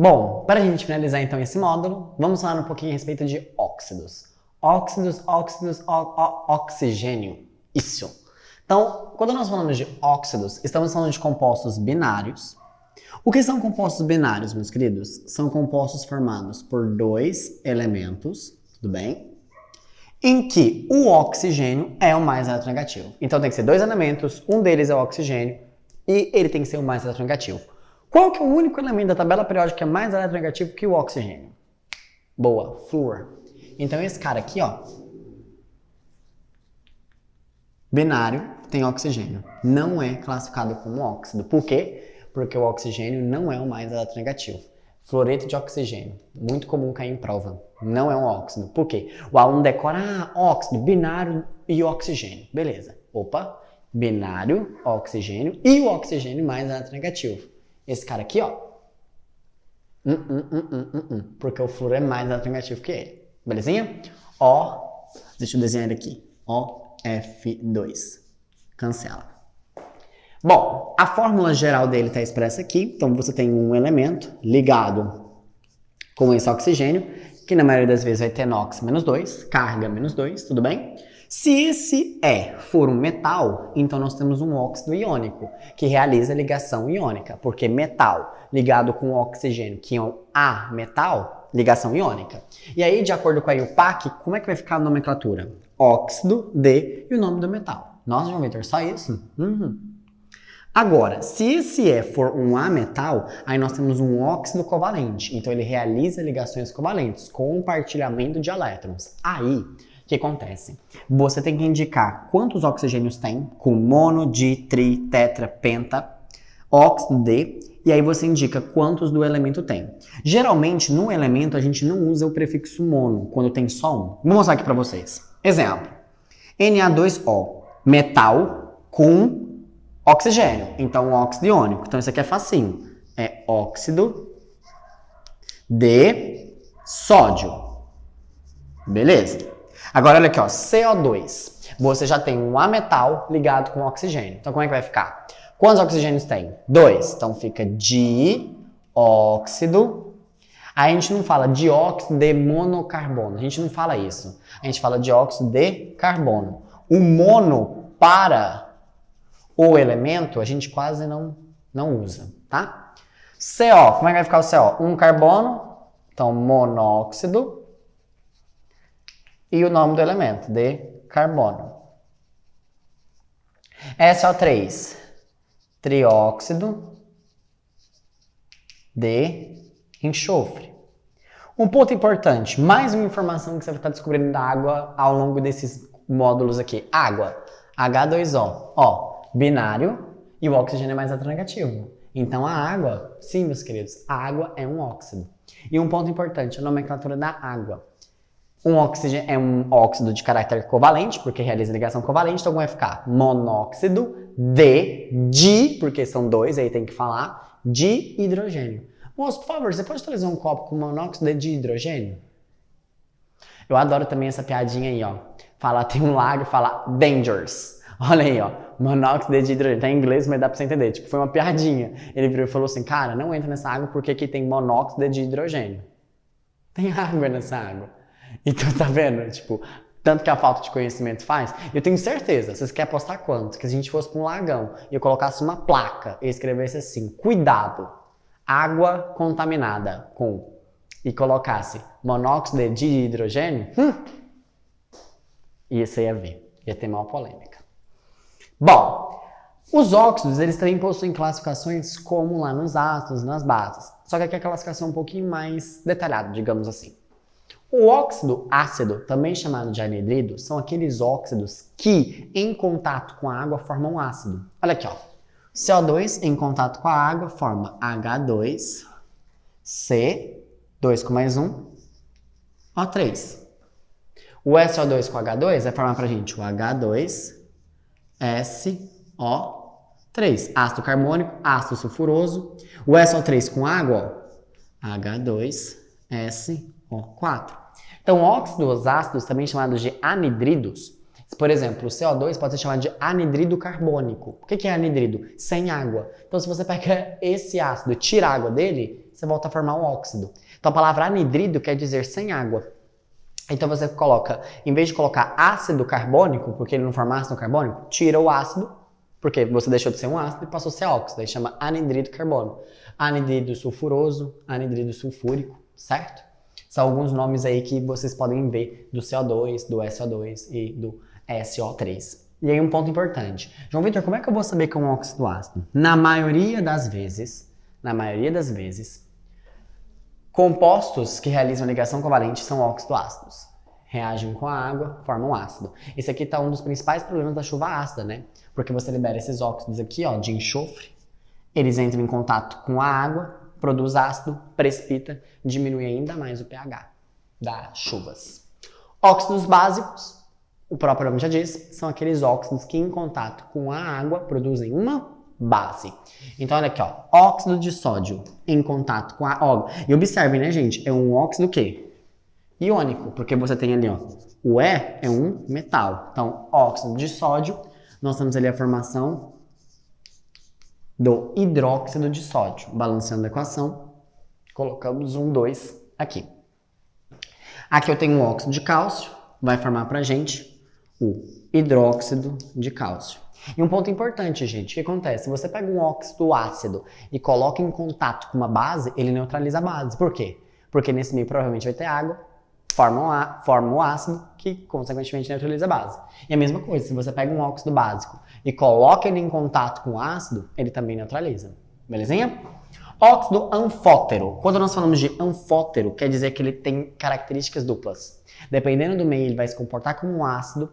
Bom, para a gente finalizar então esse módulo, vamos falar um pouquinho a respeito de óxidos. Oxigênio. Isso. Então, quando nós falamos de óxidos, estamos falando de compostos binários. O que são compostos binários, meus queridos? São compostos formados por dois elementos, tudo bem? Em que o oxigênio é o mais eletronegativo. Então tem que ser dois elementos, um deles é o oxigênio e ele tem que ser o mais eletronegativo. Qual que é o único elemento da tabela periódica que é mais eletronegativo que o oxigênio? Boa, flúor. Então esse cara aqui, ó, binário, tem oxigênio. Não é classificado como óxido. Por quê? Porque o oxigênio não é o mais eletronegativo. Fluoreto de oxigênio, muito comum cair em prova. Não é um óxido. Por quê? O aluno decora, óxido, binário e oxigênio. Beleza. Opa, binário, oxigênio e o oxigênio mais eletronegativo. Esse cara aqui, ó. Porque o flúor é mais eletronegativo que ele. Belezinha? Deixa eu desenhar ele aqui. F2. Cancela. Bom, a fórmula geral dele está expressa aqui. Então, você tem um elemento ligado com esse oxigênio, que na maioria das vezes vai ter NOx -2, carga -2, tudo bem? Se esse for um metal, então nós temos um óxido iônico, que realiza ligação iônica, porque metal ligado com oxigênio, que é um metal, ligação iônica. E aí, de acordo com a IUPAC, como é que vai ficar a nomenclatura? Óxido de e o nome do metal. Nossa, João Vitor, só isso? Agora, se esse for um ametal, aí nós temos um óxido covalente. Então, ele realiza ligações covalentes, compartilhamento de elétrons. Aí, o que acontece? Você tem que indicar quantos oxigênios tem, com mono, di, tri, tetra, penta, óxido de, e aí você indica quantos do elemento tem. Geralmente, no elemento, a gente não usa o prefixo mono, quando tem só um. Vou mostrar aqui para vocês. Exemplo, Na2O, metal com oxigênio, então óxido iônico. Então isso aqui é facinho, é óxido de sódio. Beleza? Agora olha aqui, ó, CO2. Você já tem um ametal ligado com oxigênio. Então como é que vai ficar? Quantos oxigênios tem? 2. Então fica dióxido. Aí a gente não fala dióxido de monocarbono, a gente não fala isso. A gente fala dióxido de carbono. O mono para o elemento a gente quase não usa, tá? CO, como é que vai ficar o CO? Um carbono, então monóxido. E o nome do elemento, de carbono. SO3, trióxido de enxofre. Um ponto importante, mais uma informação que você vai estar descobrindo da água ao longo desses módulos aqui. Água, H2O, binário, e o oxigênio é mais negativo. Então a água, sim, meus queridos, a água é um óxido. E um ponto importante, a nomenclatura da água. Um oxigênio é um óxido de caráter covalente, porque realiza ligação covalente, então vai ficar monóxido de, porque são dois, aí tem que falar, de hidrogênio. Moço, por favor, você pode trazer um copo com monóxido de hidrogênio? Eu adoro também essa piadinha aí, ó. Tem um lago e fala dangers. Olha aí, ó. Monóxido de hidrogênio. Tá em inglês, mas dá pra você entender. Tipo, foi uma piadinha. Ele virou e falou assim, cara, não entra nessa água porque aqui tem monóxido de hidrogênio. Tem água nessa água. Então, tá vendo? Tipo, tanto que a falta de conhecimento faz. Eu tenho certeza, vocês querem apostar quanto? Que se a gente fosse pra um lagão e eu colocasse uma placa e escrevesse assim, cuidado, água contaminada com, e colocasse monóxido de hidrogênio, isso ia ver, ia ter maior polêmica. Bom, os óxidos, eles também possuem classificações como lá nos ácidos, nas bases. Só que aqui a classificação é um pouquinho mais detalhada, digamos assim. O óxido ácido, também chamado de anidrido, são aqueles óxidos que, em contato com a água, formam ácido. Olha aqui, ó. CO2 em contato com a água forma H2, C, 2 com mais 1, O3. O SO2 com H2 vai formar pra gente o H2, SO3. Ácido carbônico, ácido sulfuroso. O SO3 com água, ó, H2, SO4. Então, óxidos ácidos, também chamados de anidridos, por exemplo, o CO2 pode ser chamado de anidrido carbônico. O que é anidrido? Sem água. Então, se você pega esse ácido e tira a água dele, você volta a formar o óxido. Então a palavra anidrido quer dizer sem água. Então você coloca, em vez de colocar ácido carbônico, porque ele não forma ácido carbônico, tira o ácido, porque você deixou de ser um ácido e passou a ser óxido. Aí chama anidrido carbono. Anidrido sulfuroso, anidrido sulfúrico, certo? São alguns nomes aí que vocês podem ver do CO2, do SO2 e do SO3. E aí um ponto importante. João Vitor, como é que eu vou saber que é um óxido ácido? Na maioria das vezes, compostos que realizam ligação covalente são óxido-ácidos. Reagem com a água, formam ácido. Esse aqui está um dos principais problemas da chuva ácida, né? Porque você libera esses óxidos aqui, ó, de enxofre. Eles entram em contato com a água, produz ácido, precipita, diminui ainda mais o pH das chuvas. Óxidos básicos, o próprio nome já diz, são aqueles óxidos que em contato com a água produzem uma base. Então olha aqui, ó, óxido de sódio em contato com a água. E observem, né, gente, é um óxido o quê? Iônico, porque você tem ali, ó, o E é um metal. Então, óxido de sódio, nós temos ali a formação do hidróxido de sódio. Balanceando a equação, colocamos 2 aqui. Aqui eu tenho um óxido de cálcio, vai formar pra gente o hidróxido de cálcio. E um ponto importante, gente, o que acontece? Se você pega um óxido ácido e coloca em contato com uma base, ele neutraliza a base. Por quê? Porque nesse meio provavelmente vai ter água, forma o ácido, que consequentemente neutraliza a base. E a mesma coisa, se você pega um óxido básico e coloca ele em contato com o ácido, ele também neutraliza. Belezinha? Óxido anfótero. Quando nós falamos de anfótero, quer dizer que ele tem características duplas. Dependendo do meio, ele vai se comportar como um ácido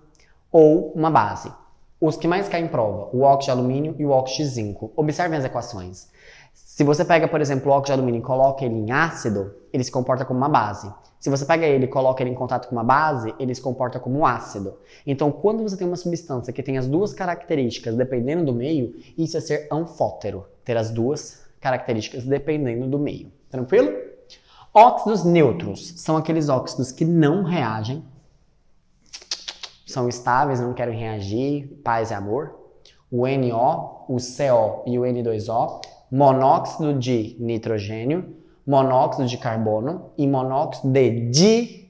ou uma base. Os que mais caem em prova, o óxido de alumínio e o óxido de zinco. Observem as equações. Se você pega, por exemplo, o óxido de alumínio e coloca ele em ácido, ele se comporta como uma base. Se você pega ele e coloca ele em contato com uma base, ele se comporta como um ácido. Então, quando você tem uma substância que tem as duas características dependendo do meio, isso é ser anfótero. Ter as duas características dependendo do meio. Tranquilo? Óxidos neutros são aqueles óxidos que não reagem, são estáveis, não querem reagir, paz e amor. O NO, o CO e o N2O, monóxido de nitrogênio, monóxido de carbono e monóxido de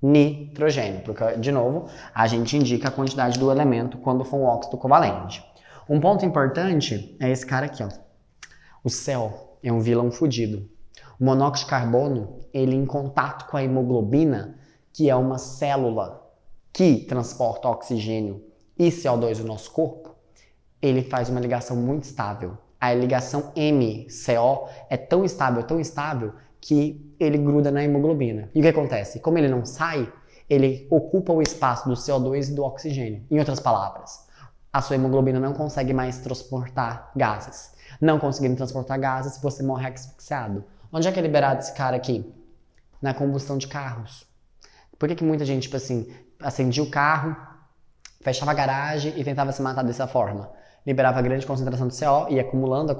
nitrogênio. Porque, de novo, a gente indica a quantidade do elemento quando for um óxido covalente. Um ponto importante é esse cara aqui, ó. O CO é um vilão fudido. O monóxido de carbono, ele em contato com a hemoglobina, que é uma célula que transporta oxigênio e CO2 no nosso corpo, ele faz uma ligação muito estável. A ligação MCO é tão estável, que ele gruda na hemoglobina. E o que acontece? Como ele não sai, ele ocupa o espaço do CO2 e do oxigênio. Em outras palavras, a sua hemoglobina não consegue mais transportar gases. Não conseguindo transportar gases, você morre asfixiado. Onde é que é liberado esse cara aqui? Na combustão de carros. Por que muita gente, tipo assim, acendia o carro, fechava a garagem e tentava se matar dessa forma? Liberava grande concentração de CO, ia acumulando,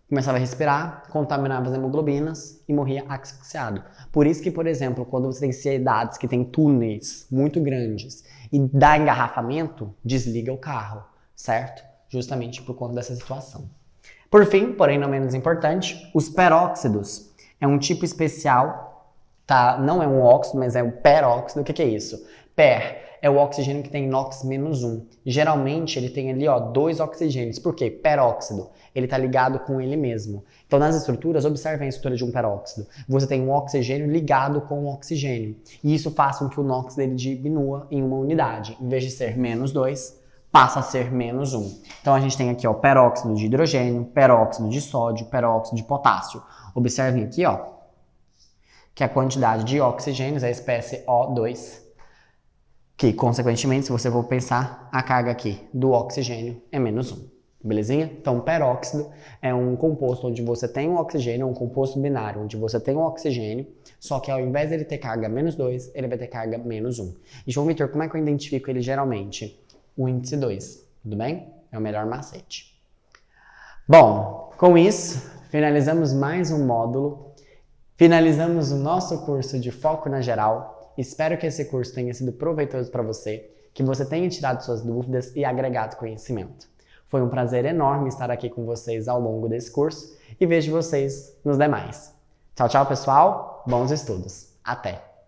começava a respirar, contaminava as hemoglobinas e morria asfixiado. Por isso que, por exemplo, quando você tem cidades que tem túneis muito grandes e dá engarrafamento, desliga o carro, certo? Justamente por conta dessa situação. Por fim, porém não menos importante, os peróxidos. É um tipo especial, tá? Não é um óxido, mas é um peróxido. O que é isso? Per é o oxigênio que tem NOx-1. Geralmente ele tem ali, ó, 2 oxigênios. Por quê? Peróxido. Ele está ligado com ele mesmo. Então nas estruturas, observem a estrutura de um peróxido. Você tem um oxigênio ligado com um oxigênio. E isso faz com que o NOx dele diminua em uma unidade. Em vez de ser -2, passa a ser -1. Então a gente tem aqui, ó, peróxido de hidrogênio, peróxido de sódio, peróxido de potássio. Observem aqui, ó, que a quantidade de oxigênios é a espécie O2, que, consequentemente, se você for pensar, a carga aqui do oxigênio é -1. Belezinha? Então, peróxido é um composto onde você tem um oxigênio, um composto binário, onde você tem um oxigênio, só que ao invés de ele ter carga -2, ele vai ter carga -1. E, João Vitor, como é que eu identifico ele geralmente? O índice 2, tudo bem? É o melhor macete. Bom, com isso, finalizamos mais um módulo, finalizamos o nosso curso de Foco na Geral. Espero que esse curso tenha sido proveitoso para você, que você tenha tirado suas dúvidas e agregado conhecimento. Foi um prazer enorme estar aqui com vocês ao longo desse curso e vejo vocês nos demais. Tchau, tchau, pessoal. Bons estudos. Até!